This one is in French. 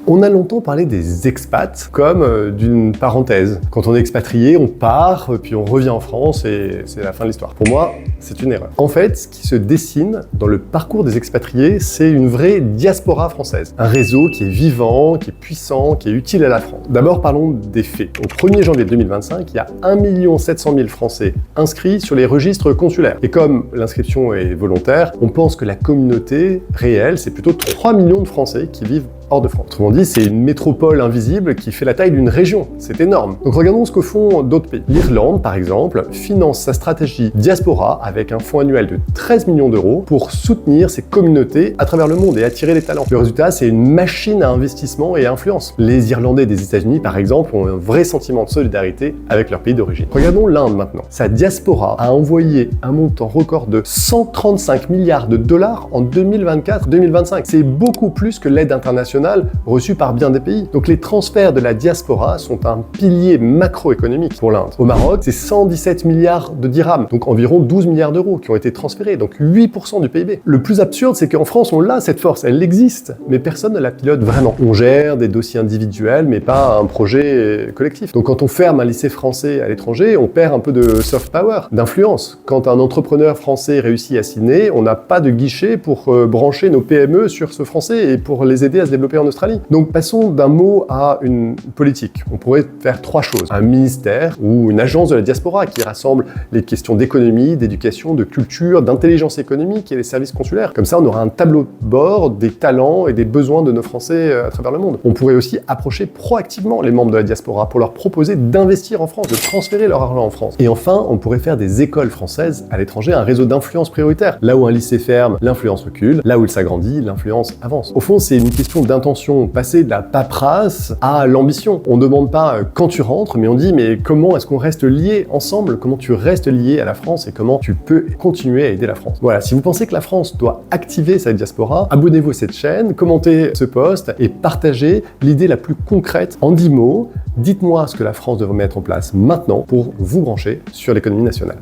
On a longtemps parlé des expats comme d'une parenthèse. Quand on est expatrié, on part, puis on revient en France et c'est la fin de l'histoire. Pour moi, c'est une erreur. En fait, ce qui se dessine dans le parcours des expatriés, c'est une vraie diaspora française. Un réseau qui est vivant, qui est puissant, qui est utile à la France. D'abord, parlons des faits. Au 1er janvier 2025, il y a 1 700 000 Français inscrits sur les registres consulaires. Et comme l'inscription est volontaire, on pense que la communauté réelle, c'est plutôt 3 millions de Français qui vivent hors de France. Autrement dit, c'est une métropole invisible qui fait la taille d'une région. C'est énorme. Donc regardons ce que font d'autres pays. L'Irlande, par exemple, finance sa stratégie diaspora avec un fonds annuel de 13 millions d'euros pour soutenir ses communautés à travers le monde et attirer les talents. Le résultat, c'est une machine à investissement et à influence. Les Irlandais des États-Unis, par exemple, ont un vrai sentiment de solidarité avec leur pays d'origine. Regardons l'Inde maintenant. Sa diaspora a envoyé un montant record de 135 milliards de dollars en 2024-2025. C'est beaucoup plus que l'aide internationale reçue par bien des pays. Donc les transferts de la diaspora sont un pilier macroéconomique pour l'Inde. Au Maroc, c'est 117 milliards de dirhams, donc environ 12 milliards d'euros qui ont été transférés, donc 8% du PIB. Le plus absurde, c'est qu'en France, on l'a cette force, elle existe, mais personne ne la pilote vraiment. On gère des dossiers individuels, mais pas un projet collectif. Donc quand on ferme un lycée français à l'étranger, on perd un peu de soft power, d'influence. Quand un entrepreneur français réussit à Sydney, on n'a pas de guichet pour brancher nos PME sur ce français et pour les aider à se développer en Australie. Donc passons d'un mot à une politique. On pourrait faire 3 choses. Un ministère ou une agence de la diaspora qui rassemble les questions d'économie, d'éducation, de culture, d'intelligence économique et les services consulaires. Comme ça, on aura un tableau de bord des talents et des besoins de nos Français à travers le monde. On pourrait aussi approcher proactivement les membres de la diaspora pour leur proposer d'investir en France, de transférer leur argent en France. Et enfin, on pourrait faire des écoles françaises à l'étranger, un réseau d'influence prioritaire. Là où un lycée ferme, l'influence recule. Là où il s'agrandit, l'influence avance. Au fond, c'est une question d'intention, passer de la paperasse à l'ambition. On ne demande pas quand tu rentres, mais on dit mais comment est-ce qu'on reste liés ensemble, comment tu restes lié à la France et comment tu peux continuer à aider la France. Voilà, si vous pensez que la France doit activer sa diaspora, abonnez-vous à cette chaîne, commentez ce post et partagez l'idée la plus concrète en 10 mots. Dites-moi ce que la France devrait mettre en place maintenant pour vous brancher sur l'économie nationale.